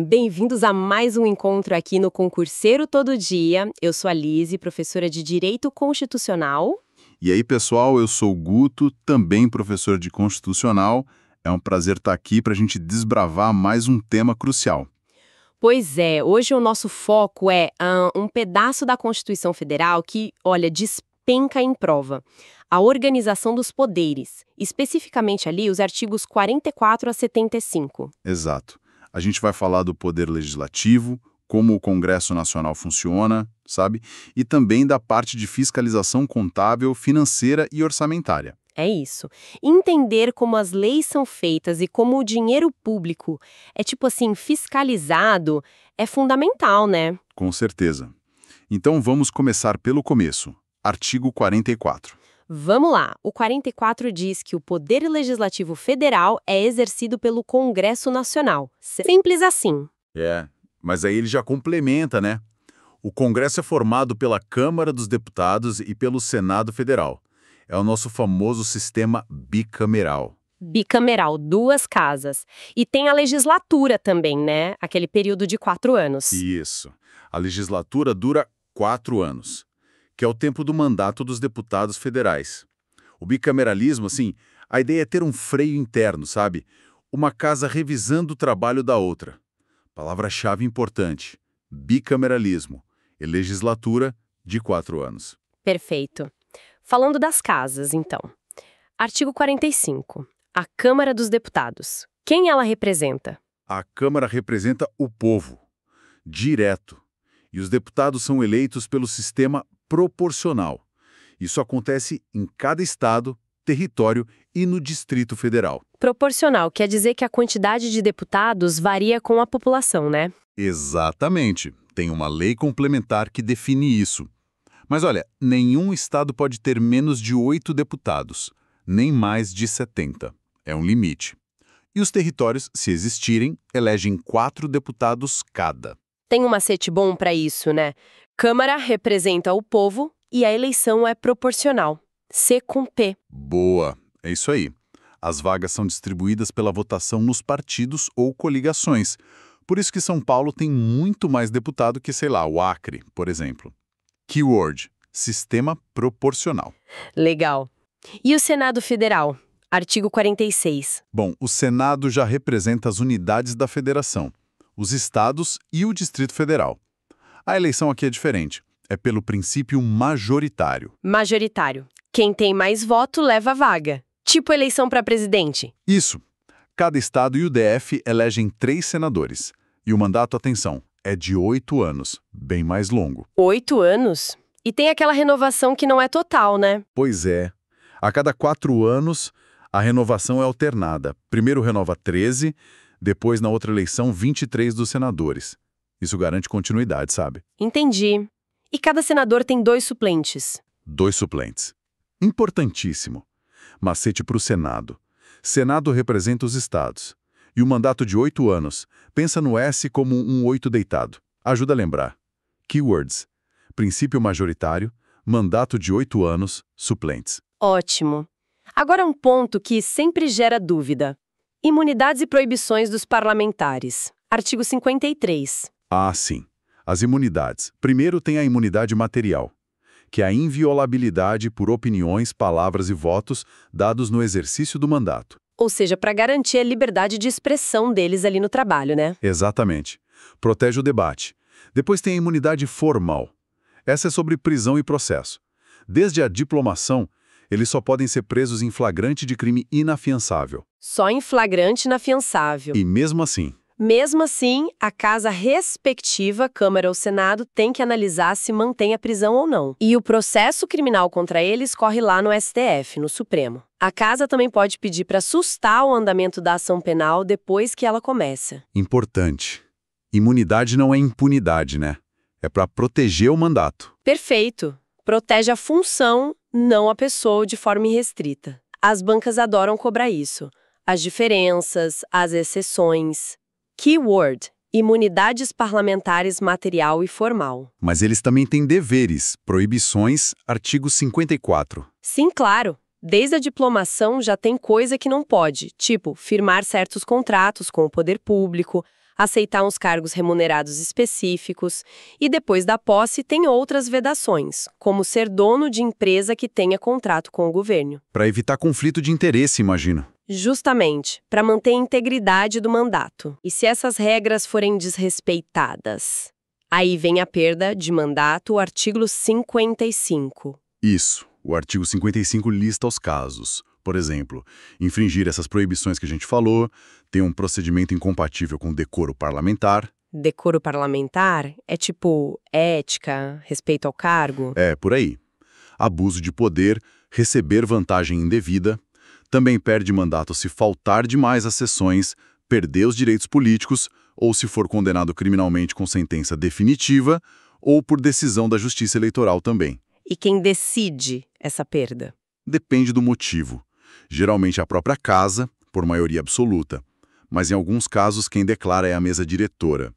Bem-vindos a mais um encontro aqui no Concurseiro Todo Dia. Eu sou a Lise, professora de Direito Constitucional. E aí, pessoal, eu sou o Guto, também professor de Constitucional. É um prazer estar aqui para a gente desbravar mais um tema crucial. Pois é, hoje o nosso foco é um pedaço da Constituição Federal que, olha, despenca em prova. A organização dos poderes, especificamente ali os artigos 44 a 75. Exato. A gente vai falar do poder legislativo, como o Congresso Nacional funciona, sabe? E também da parte de fiscalização contábil, financeira e orçamentária. É isso. Entender como as leis são feitas e como o dinheiro público é, fiscalizado é fundamental, né? Com certeza. Então vamos começar pelo começo. Artigo 44. Vamos lá. O 44 diz que o Poder Legislativo Federal é exercido pelo Congresso Nacional. Simples assim. Mas aí ele já complementa, né? O Congresso é formado pela Câmara dos Deputados e pelo Senado Federal. É o nosso famoso sistema bicameral. Bicameral, duas casas. E tem a legislatura também, né? Aquele período de 4 anos. Isso. A legislatura dura 4 anos, que é o tempo do mandato dos deputados federais. O bicameralismo, a ideia é ter um freio interno, sabe? Uma casa revisando o trabalho da outra. Palavra-chave importante: bicameralismo e legislatura de 4 anos. Perfeito. Falando das casas, então. Artigo 45. A Câmara dos Deputados. Quem ela representa? A Câmara representa o povo, direto. E os deputados são eleitos pelo sistema proporcional. Isso acontece em cada estado, território e no Distrito Federal. Proporcional quer dizer que a quantidade de deputados varia com a população, né? Exatamente. Tem uma lei complementar que define isso. Mas olha, nenhum estado pode ter menos de 8 deputados, nem mais de 70. É um limite. E os territórios, se existirem, elegem 4 deputados cada. Tem um macete bom para isso, né? Câmara representa o povo e a eleição é proporcional. C com P. Boa, é isso aí. As vagas são distribuídas pela votação nos partidos ou coligações. Por isso que São Paulo tem muito mais deputado que, o Acre, por exemplo. Keyword: sistema proporcional. Legal. E o Senado Federal? Artigo 46. Bom, o Senado já representa as unidades da federação, os estados e o Distrito Federal. A eleição aqui é diferente. É pelo princípio majoritário. Majoritário. Quem tem mais voto leva a vaga. Tipo eleição para presidente. Isso. Cada estado e o DF elegem 3 senadores. E o mandato, atenção, é de 8 anos, bem mais longo. 8 anos? E tem aquela renovação que não é total, né? Pois é. A cada 4 anos, a renovação é alternada. Primeiro renova 13, depois, na outra eleição, 23 dos senadores. Isso garante continuidade, sabe? Entendi. E cada senador tem 2 suplentes. 2 suplentes. Importantíssimo. Macete para o Senado. Senado representa os estados. E o mandato de 8 anos. Pensa no S como um 8 deitado. Ajuda a lembrar. Keywords: princípio majoritário, mandato de 8 anos, suplentes. Ótimo. Agora um ponto que sempre gera dúvida. Imunidades e proibições dos parlamentares. Artigo 53. Ah, sim. As imunidades. Primeiro tem a imunidade material, que é a inviolabilidade por opiniões, palavras e votos dados no exercício do mandato. Ou seja, para garantir a liberdade de expressão deles ali no trabalho, né? Exatamente. Protege o debate. Depois tem a imunidade formal. Essa é sobre prisão e processo. Desde a diplomação, eles só podem ser presos em flagrante de crime inafiançável. Só em flagrante inafiançável. E mesmo assim... Mesmo assim, a casa respectiva, Câmara ou Senado, tem que analisar se mantém a prisão ou não. E o processo criminal contra eles corre lá no STF, no Supremo. A casa também pode pedir para sustar o andamento da ação penal depois que ela começa. Importante. Imunidade não é impunidade, né? É para proteger o mandato. Perfeito. Protege a função, não a pessoa de forma irrestrita. As bancas adoram cobrar isso. As diferenças, as exceções. Keyword: imunidades parlamentares material e formal. Mas eles também têm deveres, proibições, artigo 54. Sim, claro. Desde a diplomação já tem coisa que não pode, tipo firmar certos contratos com o poder público, aceitar uns cargos remunerados específicos, e depois da posse tem outras vedações, como ser dono de empresa que tenha contrato com o governo. Para evitar conflito de interesse, imagino. Justamente, para manter a integridade do mandato. E se essas regras forem desrespeitadas? Aí vem a perda de mandato, o artigo 55. Isso. O artigo 55 lista os casos. Por exemplo, infringir essas proibições que a gente falou, ter um procedimento incompatível com o decoro parlamentar. Decoro parlamentar é tipo ética, respeito ao cargo? É, por aí. Abuso de poder, receber vantagem indevida. Também perde mandato se faltar demais às sessões, perder os direitos políticos, ou se for condenado criminalmente com sentença definitiva, ou por decisão da Justiça Eleitoral também. E quem decide essa perda? Depende do motivo. Geralmente a própria casa, por maioria absoluta. Mas em alguns casos quem declara é a mesa diretora.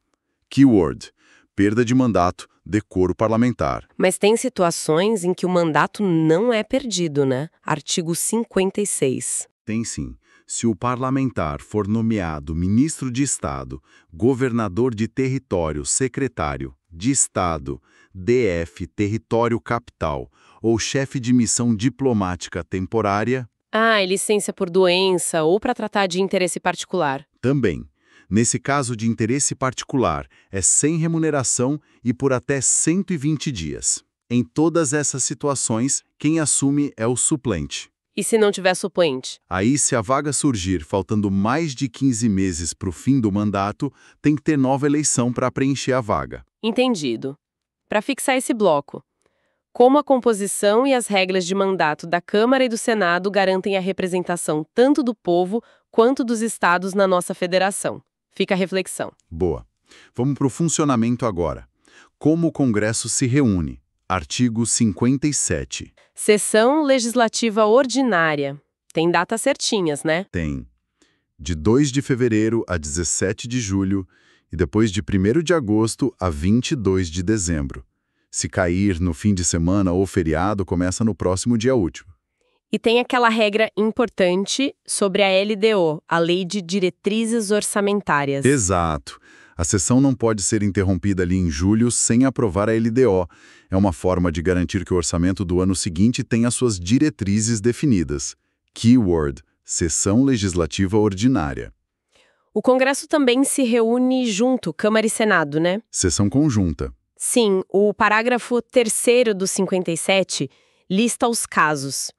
Keyword: perda de mandato, decoro parlamentar. Mas tem situações em que o mandato não é perdido, né? Artigo 56. Tem sim. Se o parlamentar for nomeado ministro de Estado, governador de território, secretário de Estado, DF, território capital, ou chefe de missão diplomática temporária... Ah, e licença por doença ou para tratar de interesse particular. Também. Nesse caso de interesse particular, é sem remuneração e por até 120 dias. Em todas essas situações, quem assume é o suplente. E se não tiver suplente? Aí, se a vaga surgir faltando mais de 15 meses para o fim do mandato, tem que ter nova eleição para preencher a vaga. Entendido. Para fixar esse bloco, como a composição e as regras de mandato da Câmara e do Senado garantem a representação tanto do povo quanto dos estados na nossa federação? Fica a reflexão. Boa. Vamos para o funcionamento agora. Como o Congresso se reúne? Artigo 57. Sessão Legislativa Ordinária. Tem datas certinhas, né? Tem. De 2 de fevereiro a 17 de julho e depois de 1º de agosto a 22 de dezembro. Se cair no fim de semana ou feriado, começa no próximo dia útil. E tem aquela regra importante sobre a LDO, a Lei de Diretrizes Orçamentárias. Exato. A sessão não pode ser interrompida ali em julho sem aprovar a LDO. É uma forma de garantir que o orçamento do ano seguinte tenha suas diretrizes definidas. Keyword: Sessão Legislativa Ordinária. O Congresso também se reúne junto, Câmara e Senado, né? Sessão conjunta. Sim, o parágrafo 3º do 57 lista os casos.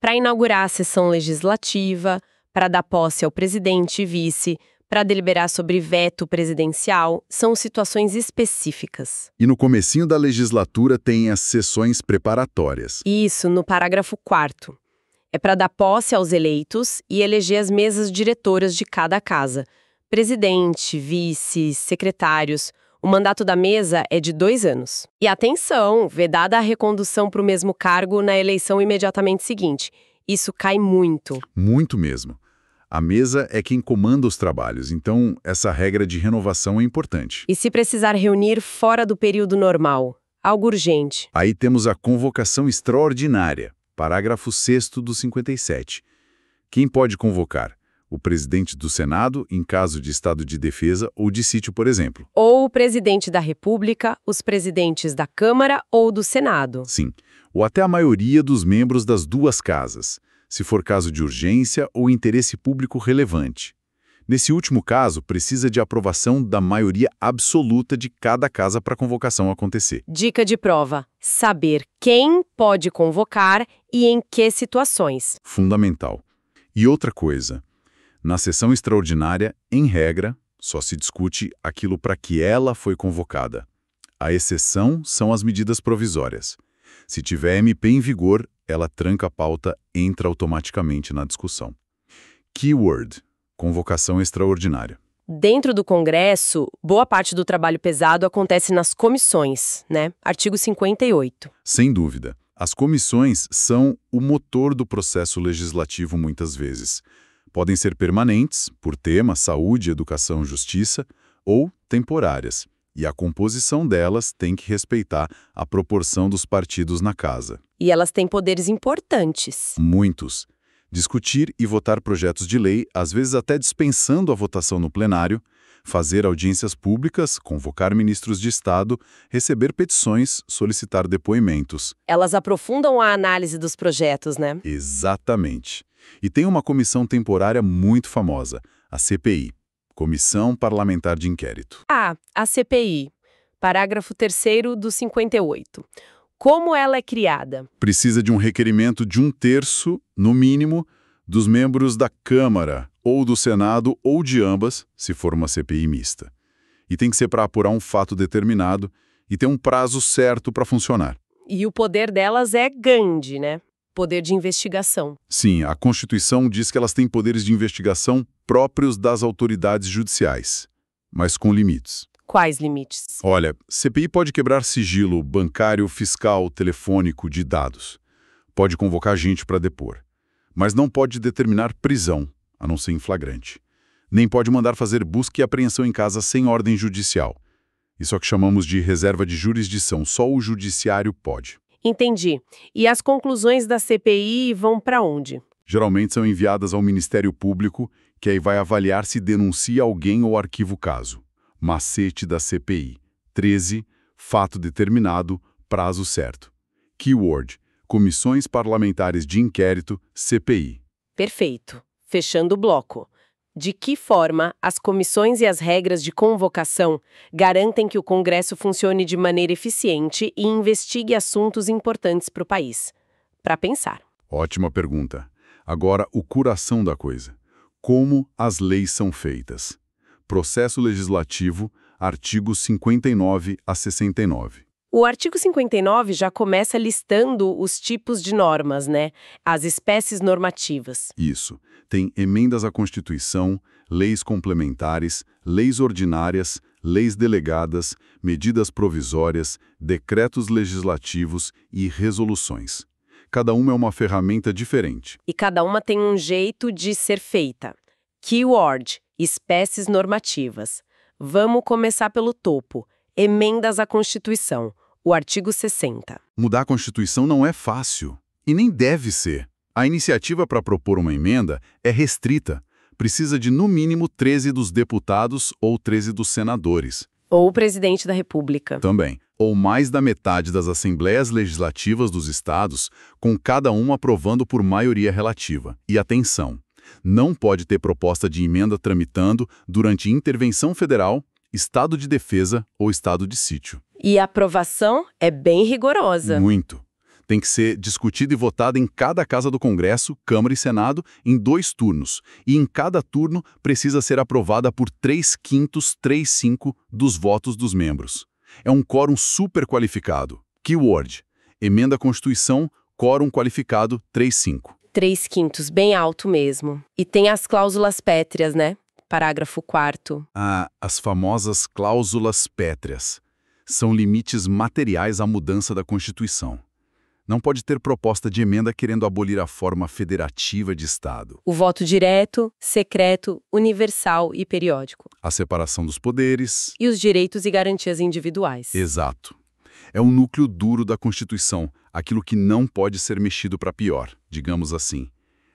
Para inaugurar a sessão legislativa, para dar posse ao presidente e vice, para deliberar sobre veto presidencial, são situações específicas. E no comecinho da legislatura tem as sessões preparatórias. Isso, no parágrafo 4º. É para dar posse aos eleitos e eleger as mesas diretoras de cada casa. Presidente, vice, secretários. O mandato da mesa é de 2 anos. E atenção, vedada a recondução para o mesmo cargo na eleição imediatamente seguinte. Isso cai muito. Muito mesmo. A mesa é quem comanda os trabalhos, então essa regra de renovação é importante. E se precisar reunir fora do período normal? Algo urgente. Aí temos a convocação extraordinária, parágrafo 6º do 57. Quem pode convocar? O presidente do Senado, em caso de estado de defesa ou de sítio, por exemplo. Ou o presidente da República, os presidentes da Câmara ou do Senado. Sim, ou até a maioria dos membros das duas casas, se for caso de urgência ou interesse público relevante. Nesse último caso, precisa de aprovação da maioria absoluta de cada casa para a convocação acontecer. Dica de prova: saber quem pode convocar e em que situações. Fundamental. E outra coisa, na sessão extraordinária, em regra, só se discute aquilo para que ela foi convocada. A exceção são as medidas provisórias. Se tiver MP em vigor, ela tranca a pauta, entra automaticamente na discussão. Keyword: convocação extraordinária. Dentro do Congresso, boa parte do trabalho pesado acontece nas comissões, né? Artigo 58. Sem dúvida. As comissões são o motor do processo legislativo muitas vezes. Podem ser permanentes, por tema, saúde, educação, justiça, ou temporárias. E a composição delas tem que respeitar a proporção dos partidos na casa. E elas têm poderes importantes. Muitos. Discutir e votar projetos de lei, às vezes até dispensando a votação no plenário, fazer audiências públicas, convocar ministros de Estado, receber petições, solicitar depoimentos. Elas aprofundam a análise dos projetos, né? Exatamente. E tem uma comissão temporária muito famosa, a CPI, Comissão Parlamentar de Inquérito. Ah, a CPI. Parágrafo 3º do 58. Como ela é criada? Precisa de um requerimento de 1/3, no mínimo, dos membros da Câmara, ou do Senado, ou de ambas, se for uma CPI mista. E tem que ser para apurar um fato determinado e ter um prazo certo para funcionar. E o poder delas é grande, né? Poder de investigação. Sim, a Constituição diz que elas têm poderes de investigação próprios das autoridades judiciais, mas com limites. Quais limites? Olha, CPI pode quebrar sigilo bancário, fiscal, telefônico, de dados. Pode convocar gente para depor. Mas não pode determinar prisão, a não ser em flagrante. Nem pode mandar fazer busca e apreensão em casa sem ordem judicial. Isso é o que chamamos de reserva de jurisdição. Só o judiciário pode. Entendi. E as conclusões da CPI vão para onde? Geralmente são enviadas ao Ministério Público, que aí vai avaliar se denuncia alguém ou arquiva o caso. Macete da CPI. 13. Fato determinado, prazo certo. Keyword: Comissões Parlamentares de Inquérito, CPI. Perfeito. Fechando o bloco. De que forma as comissões e as regras de convocação garantem que o Congresso funcione de maneira eficiente e investigue assuntos importantes para o país? Para pensar. Ótima pergunta. Agora, o coração da coisa. Como as leis são feitas? Processo Legislativo, artigos 59 a 69. O artigo 59 já começa listando os tipos de normas, né? As espécies normativas. Isso. Tem emendas à Constituição, leis complementares, leis ordinárias, leis delegadas, medidas provisórias, decretos legislativos e resoluções. Cada uma é uma ferramenta diferente. E cada uma tem um jeito de ser feita. Keyword: espécies normativas. Vamos começar pelo topo. Emendas à Constituição, o artigo 60. Mudar a Constituição não é fácil. E nem deve ser. A iniciativa para propor uma emenda é restrita. Precisa de, no mínimo, 13 dos deputados ou 13 dos senadores. Ou o presidente da República. Também. Ou mais da metade das assembleias legislativas dos estados, com cada uma aprovando por maioria relativa. E atenção, não pode ter proposta de emenda tramitando durante intervenção federal, estado de defesa ou estado de sítio. E a aprovação é bem rigorosa. Muito. Tem que ser discutida e votada em cada casa do Congresso, Câmara e Senado, em 2 turnos. E em cada turno precisa ser aprovada por 3/5, 3/5 dos votos dos membros. É um quórum super qualificado. Keyword: emenda à Constituição, quórum qualificado 3/5. 3/5, bem alto mesmo. E tem as cláusulas pétreas, né? Parágrafo 4º. As famosas cláusulas pétreas. São limites materiais à mudança da Constituição. Não pode ter proposta de emenda querendo abolir a forma federativa de Estado. O voto direto, secreto, universal e periódico. A separação dos poderes. E os direitos e garantias individuais. Exato. É o núcleo duro da Constituição, aquilo que não pode ser mexido para pior, digamos assim.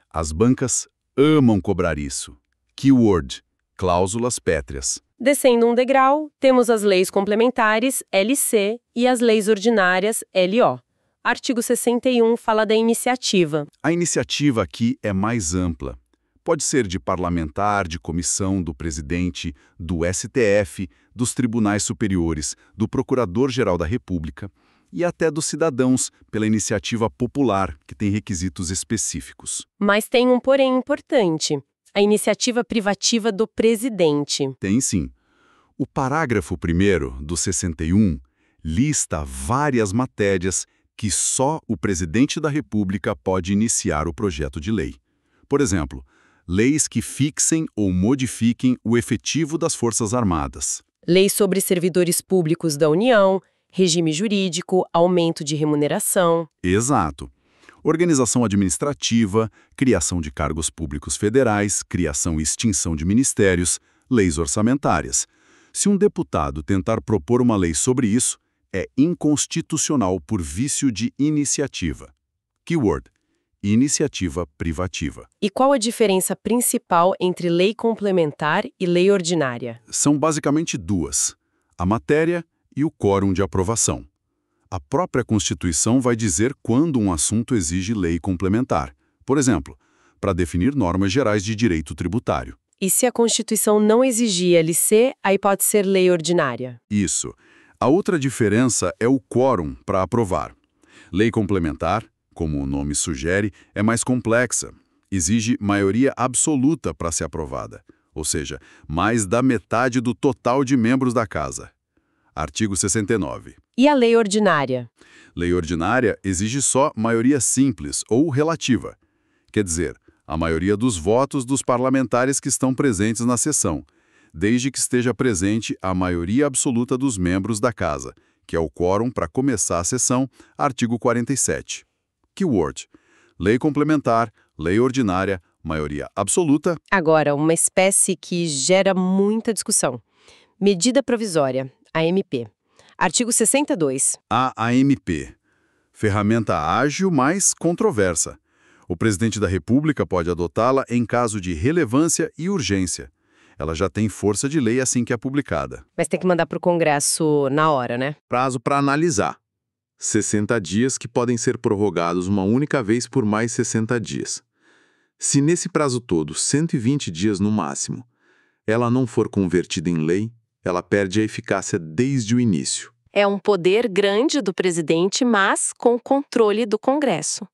As bancas amam cobrar isso. Keyword: cláusulas pétreas. Descendo um degrau, temos as leis complementares, LC, e as leis ordinárias, LO. Artigo 61 fala da iniciativa. A iniciativa aqui é mais ampla. Pode ser de parlamentar, de comissão, do presidente, do STF, dos tribunais superiores, do Procurador-Geral da República e até dos cidadãos, pela iniciativa popular, que tem requisitos específicos. Mas tem um porém importante: a iniciativa privativa do presidente. Tem sim. O parágrafo 1º do 61 lista várias matérias que só o presidente da República pode iniciar o projeto de lei. Por exemplo, leis que fixem ou modifiquem o efetivo das Forças Armadas. Leis sobre servidores públicos da União, regime jurídico, aumento de remuneração. Exato. Organização administrativa, criação de cargos públicos federais, criação e extinção de ministérios, leis orçamentárias. Se um deputado tentar propor uma lei sobre isso, é inconstitucional por vício de iniciativa. Keyword: iniciativa privativa. E qual a diferença principal entre lei complementar e lei ordinária? São basicamente duas: a matéria e o quórum de aprovação. A própria Constituição vai dizer quando um assunto exige lei complementar. Por exemplo, para definir normas gerais de direito tributário. E se a Constituição não exigir LC, aí pode ser lei ordinária? Isso. A outra diferença é o quórum para aprovar. Lei complementar, como o nome sugere, é mais complexa. Exige maioria absoluta para ser aprovada, ou seja, mais da metade do total de membros da Casa. Artigo 69. E a lei ordinária? Lei ordinária exige só maioria simples ou relativa. Quer dizer, a maioria dos votos dos parlamentares que estão presentes na sessão, desde que esteja presente a maioria absoluta dos membros da Casa, que é o quórum para começar a sessão, artigo 47. Keyword: lei complementar, lei ordinária, maioria absoluta. Agora, uma espécie que gera muita discussão. Medida provisória, AMP. Artigo 62. A AMP. Ferramenta ágil, mas controversa. O presidente da República pode adotá-la em caso de relevância e urgência. Ela já tem força de lei assim que é publicada. Mas tem que mandar para o Congresso na hora, né? Prazo para analisar: 60 dias, que podem ser prorrogados uma única vez por mais 60 dias. Se nesse prazo todo, 120 dias no máximo, ela não for convertida em lei, ela perde a eficácia desde o início. É um poder grande do presidente, mas com controle do Congresso.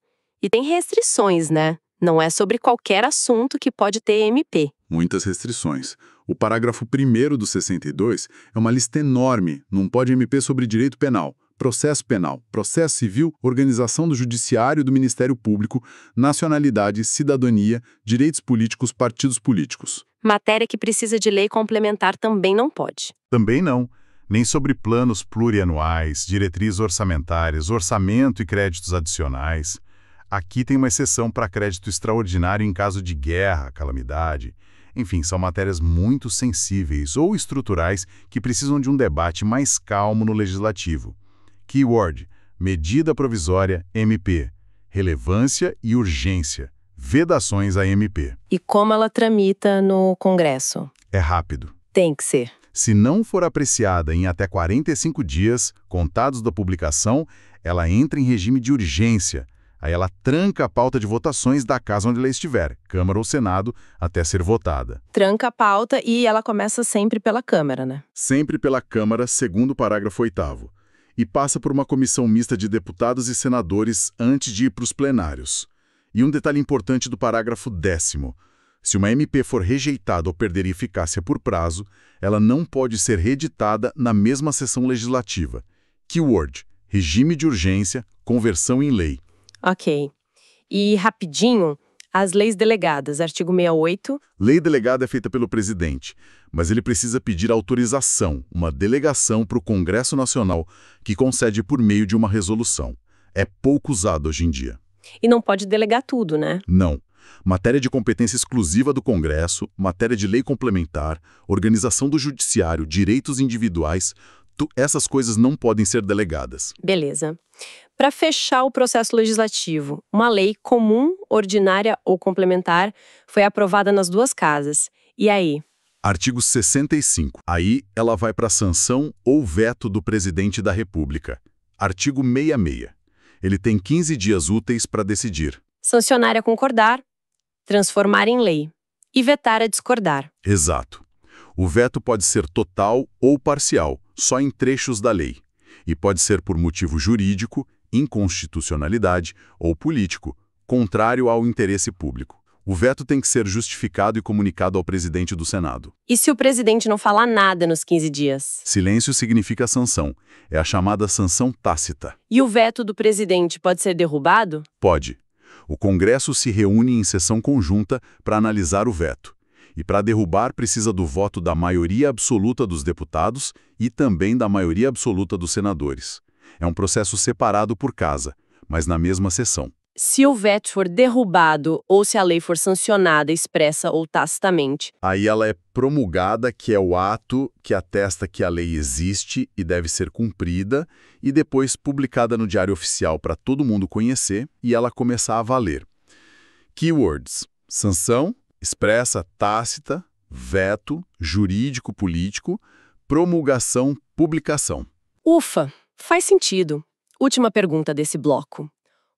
E tem restrições, né? Não é sobre qualquer assunto que pode ter MP. Muitas restrições. O parágrafo 1º do 62 é uma lista enorme, não pode MP sobre direito penal, processo civil, organização do judiciário e do Ministério Público, nacionalidade, cidadania, direitos políticos, partidos políticos. Matéria que precisa de lei complementar também não pode. Também não. Nem sobre planos plurianuais, diretrizes orçamentárias, orçamento e créditos adicionais. Aqui tem uma exceção para crédito extraordinário em caso de guerra, calamidade. Enfim, são matérias muito sensíveis ou estruturais que precisam de um debate mais calmo no legislativo. Keyword: medida provisória MP. Relevância e urgência. Vedações à MP. E como ela tramita no Congresso? É rápido. Tem que ser. Se não for apreciada em até 45 dias, contados da publicação, ela entra em regime de urgência. Aí ela tranca a pauta de votações da casa onde ela estiver, Câmara ou Senado, até ser votada. Tranca a pauta e ela começa sempre pela Câmara, né? Sempre pela Câmara, segundo o parágrafo 8º. E passa por uma comissão mista de deputados e senadores antes de ir para os plenários. E um detalhe importante do parágrafo 10º. Se uma MP for rejeitada ou perder eficácia por prazo, ela não pode ser reeditada na mesma sessão legislativa. Keyword: regime de urgência, conversão em lei. Ok. E rapidinho, as leis delegadas, artigo 68. Lei delegada é feita pelo presidente, mas ele precisa pedir autorização, uma delegação para o Congresso Nacional, que concede por meio de uma resolução. É pouco usado hoje em dia. E não pode delegar tudo, né? Não. Matéria de competência exclusiva do Congresso, matéria de lei complementar, organização do judiciário, direitos individuais, essas coisas não podem ser delegadas. Beleza. Para fechar o processo legislativo, uma lei comum, ordinária ou complementar foi aprovada nas duas casas. E aí? Artigo 65. Aí ela vai para sanção ou veto do presidente da República. Artigo 66. Ele tem 15 dias úteis para decidir. Sancionar a concordar, transformar em lei e vetar a discordar. Exato. O veto pode ser total ou parcial, só em trechos da lei. E pode ser por motivo jurídico, inconstitucionalidade ou político, contrário ao interesse público. O veto tem que ser justificado e comunicado ao presidente do Senado. E se o presidente não falar nada nos 15 dias? Silêncio significa sanção. É a chamada sanção tácita. E o veto do presidente pode ser derrubado? Pode. O Congresso se reúne em sessão conjunta para analisar o veto. E para derrubar precisa do voto da maioria absoluta dos deputados e também da maioria absoluta dos senadores. É um processo separado por casa, mas na mesma sessão. Se o veto for derrubado ou se a lei for sancionada expressa ou tacitamente. Aí ela é promulgada, que é o ato que atesta que a lei existe e deve ser cumprida, e depois publicada no Diário Oficial para todo mundo conhecer e ela começar a valer. Keywords: sanção, expressa, tácita, veto, jurídico, político, promulgação, publicação. Ufa, faz sentido. Última pergunta desse bloco.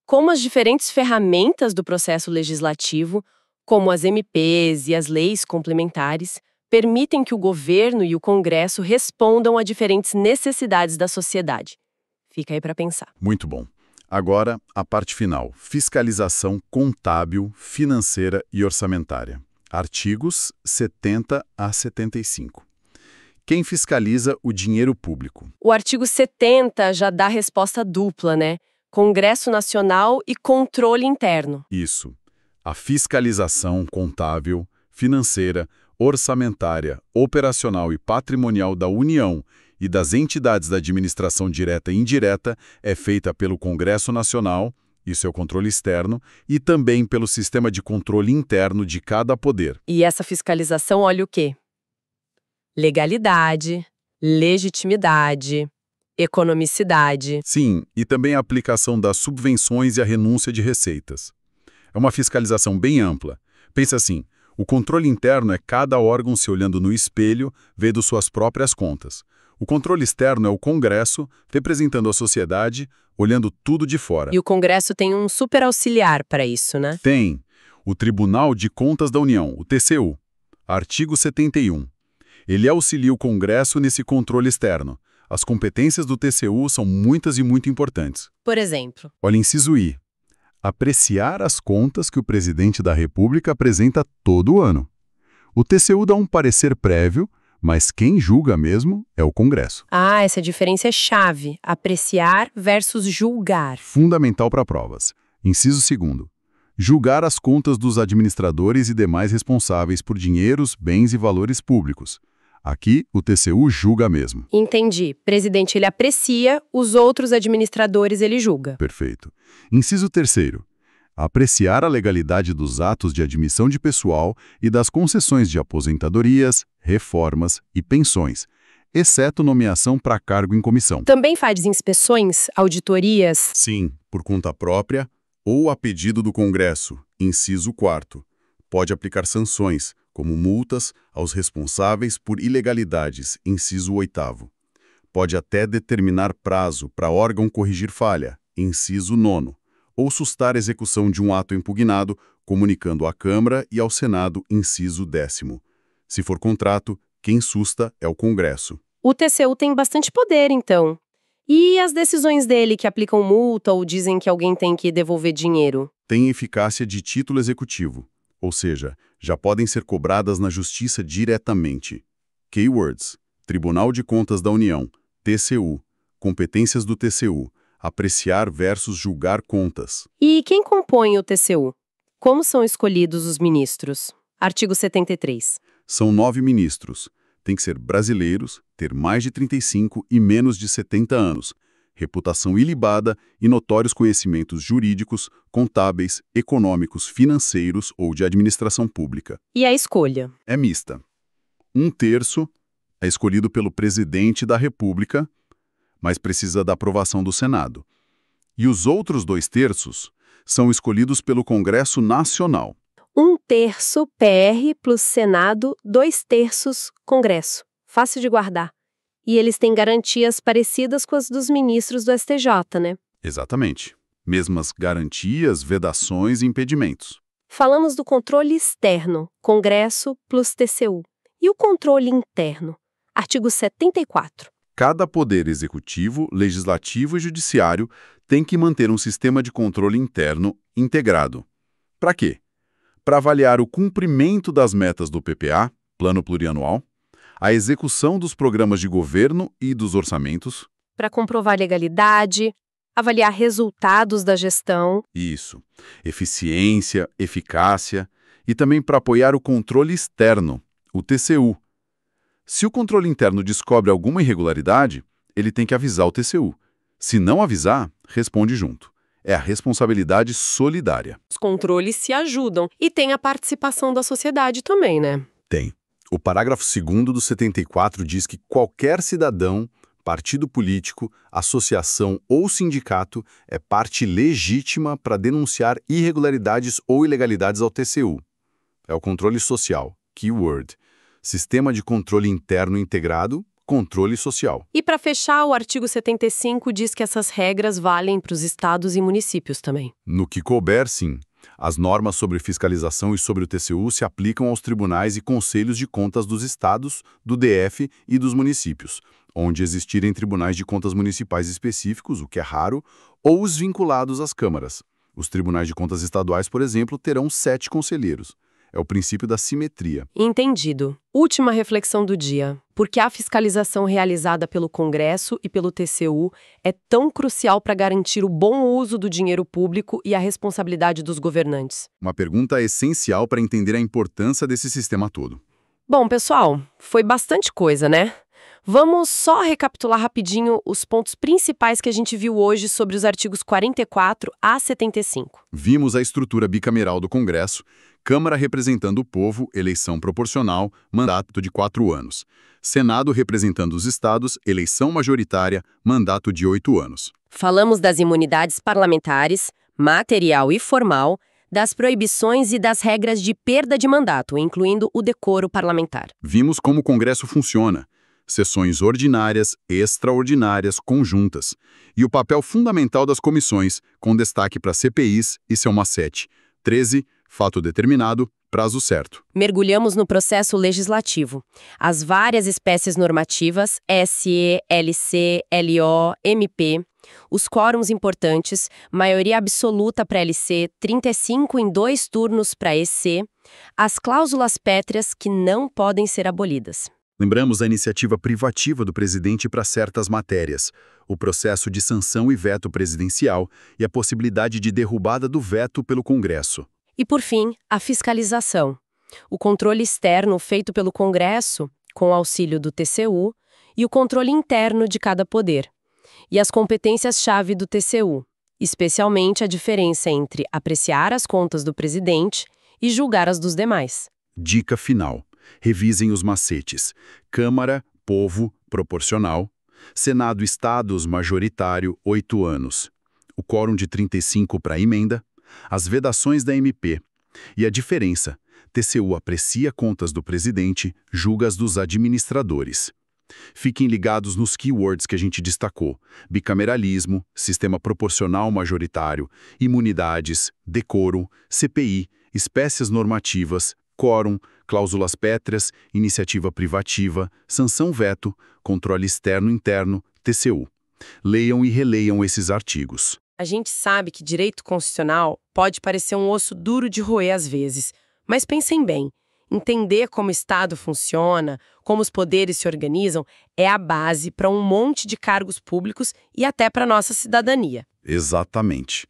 Como as diferentes ferramentas do processo legislativo, como as MPs e as leis complementares, permitem que o governo e o Congresso respondam a diferentes necessidades da sociedade? Fica aí para pensar. Muito bom. Agora, a parte final. Fiscalização contábil, financeira e orçamentária. Artigos 70 a 75. Quem fiscaliza o dinheiro público? O artigo 70 já dá resposta dupla, né? Congresso Nacional e controle interno. Isso. A fiscalização contábil, financeira, orçamentária, operacional e patrimonial da União e das entidades da administração direta e indireta é feita pelo Congresso Nacional, isso é o controle externo, e também pelo sistema de controle interno de cada poder. E essa fiscalização olha o quê? Legalidade, legitimidade, economicidade. Sim, e também a aplicação das subvenções e a renúncia de receitas. É uma fiscalização bem ampla. Pensa assim, o controle interno é cada órgão se olhando no espelho, vendo suas próprias contas. O controle externo é o Congresso, representando a sociedade, olhando tudo de fora. E o Congresso tem um super auxiliar para isso, né? Tem o Tribunal de Contas da União, o TCU. Artigo 71. Ele auxilia o Congresso nesse controle externo. As competências do TCU são muitas e muito importantes. Por exemplo, Olha, inciso I. Apreciar as contas que o presidente da República apresenta todo ano. O TCU dá um parecer prévio, mas quem julga mesmo é o Congresso. essa diferença é chave. Apreciar versus julgar. Fundamental para provas. Inciso 2º. Julgar as contas dos administradores e demais responsáveis por dinheiros, bens e valores públicos. Aqui, o TCU julga mesmo. Entendi. Presidente, ele aprecia, os outros administradores ele julga. Perfeito. Inciso 3º. Apreciar a legalidade dos atos de admissão de pessoal e das concessões de aposentadorias, reformas e pensões, exceto nomeação para cargo em comissão. Também faz inspeções, auditorias. Sim, por conta própria ou a pedido do Congresso. Inciso 4º. Pode aplicar sanções, como multas, aos responsáveis por ilegalidades. Inciso 8º. Pode até determinar prazo para órgão corrigir falha. Inciso 9º. Ou sustar a execução de um ato impugnado, comunicando à Câmara e ao Senado. Inciso 10º. Se for contrato, quem susta é o Congresso. O TCU tem bastante poder, então. E as decisões dele que aplicam multa ou dizem que alguém tem que devolver dinheiro? Tem eficácia de título executivo, ou seja, já podem ser cobradas na Justiça diretamente. Keywords: Tribunal de Contas da União, TCU, competências do TCU, apreciar versus julgar contas. E quem compõe o TCU? Como são escolhidos os ministros? Artigo 73. São 9 ministros. Tem que ser brasileiros, ter mais de 35 e menos de 70 anos, reputação ilibada e notórios conhecimentos jurídicos, contábeis, econômicos, financeiros ou de administração pública. E a escolha? É mista. 1/3 é escolhido pelo presidente da República, mas precisa da aprovação do Senado. E os outros 2/3 são escolhidos pelo Congresso Nacional. 1/3 PR plus Senado, 2/3 Congresso. Fácil de guardar. E eles têm garantias parecidas com as dos ministros do STJ, né? Exatamente. Mesmas garantias, vedações e impedimentos. Falamos do controle externo, Congresso plus TCU. E o controle interno? Artigo 74. Cada poder executivo, legislativo e judiciário tem que manter um sistema de controle interno integrado. Para quê? Para avaliar o cumprimento das metas do PPA, Plano Plurianual, a execução dos programas de governo e dos orçamentos. Para comprovar legalidade, avaliar resultados da gestão. Isso. Eficiência, eficácia e também para apoiar o controle externo, o TCU. Se o controle interno descobre alguma irregularidade, ele tem que avisar o TCU. Se não avisar, responde junto. É a responsabilidade solidária. Os controles se ajudam e tem a participação da sociedade também, né? Tem. O parágrafo 2º do 74 diz que qualquer cidadão Partido político, associação ou sindicato é parte legítima para denunciar irregularidades ou ilegalidades ao TCU. É o controle social, keyword. Sistema de controle interno integrado, controle social. E para fechar, o artigo 75 diz que essas regras valem para os estados e municípios também. No que couber, sim. As normas sobre fiscalização e sobre o TCU se aplicam aos tribunais e conselhos de contas dos estados, do DF e dos municípios, onde existirem tribunais de contas municipais específicos, o que é raro, ou os vinculados às câmaras. Os tribunais de contas estaduais, por exemplo, terão 7 conselheiros. É o princípio da simetria. Entendido. Última reflexão do dia. Por que a fiscalização realizada pelo Congresso e pelo TCU é tão crucial para garantir o bom uso do dinheiro público e a responsabilidade dos governantes? Uma pergunta essencial para entender a importância desse sistema todo. Bom, pessoal, foi bastante coisa, né? Vamos só recapitular rapidinho os pontos principais que a gente viu hoje sobre os artigos 44 a 75. Vimos a estrutura bicameral do Congresso, Câmara representando o povo, eleição proporcional, mandato de 4 anos. Senado representando os estados, eleição majoritária, mandato de 8 anos. Falamos das imunidades parlamentares, material e formal, das proibições e das regras de perda de mandato, incluindo o decoro parlamentar. Vimos como o Congresso funciona. Sessões ordinárias, extraordinárias, conjuntas. E o papel fundamental das comissões, com destaque para CPIs e seu macete. 13, fato determinado, prazo certo. Mergulhamos no processo legislativo. As várias espécies normativas, SE, LC, LO, MP, os quórums importantes, maioria absoluta para LC, 35 em 2 turnos para EC, as cláusulas pétreas que não podem ser abolidas. Lembramos a iniciativa privativa do presidente para certas matérias, o processo de sanção e veto presidencial e a possibilidade de derrubada do veto pelo Congresso. E, por fim, a fiscalização. O controle externo feito pelo Congresso, com auxílio do TCU, e o controle interno de cada poder. E as competências-chave do TCU, especialmente a diferença entre apreciar as contas do presidente e julgar as dos demais. Dica final. Revisem os macetes. Câmara, povo, proporcional. Senado, estados, majoritário, 8 anos. O quórum de 35 para emenda. As vedações da MP. E a diferença. TCU aprecia contas do presidente, julga as dos administradores. Fiquem ligados nos keywords que a gente destacou. Bicameralismo, sistema proporcional majoritário, imunidades, decoro, CPI, espécies normativas, quórum, cláusulas pétreas, iniciativa privativa, sanção veto, controle externo-interno, TCU. Leiam e releiam esses artigos. A gente sabe que direito constitucional pode parecer um osso duro de roer às vezes, mas pensem bem, entender como o Estado funciona, como os poderes se organizam, é a base para um monte de cargos públicos e até para a nossa cidadania. Exatamente.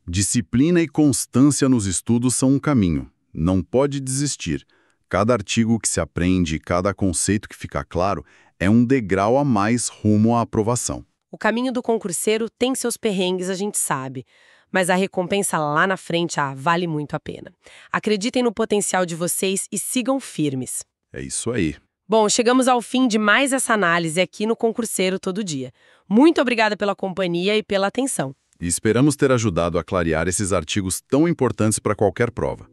Disciplina e constância nos estudos são um caminho. Não pode desistir. Cada artigo que se aprende, cada conceito que fica claro, é um degrau a mais rumo à aprovação. O caminho do concurseiro tem seus perrengues, a gente sabe, mas a recompensa lá na frente vale muito a pena. Acreditem no potencial de vocês e sigam firmes. É isso aí. Bom, chegamos ao fim de mais essa análise aqui no Concurseiro Todo Dia. Muito obrigada pela companhia e pela atenção. E esperamos ter ajudado a clarear esses artigos tão importantes para qualquer prova.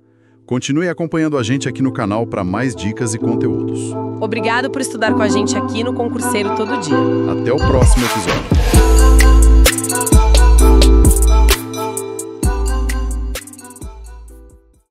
Continue acompanhando a gente aqui no canal para mais dicas e conteúdos. Obrigado por estudar com a gente aqui no Concurseiro Todo Dia. Até o próximo episódio.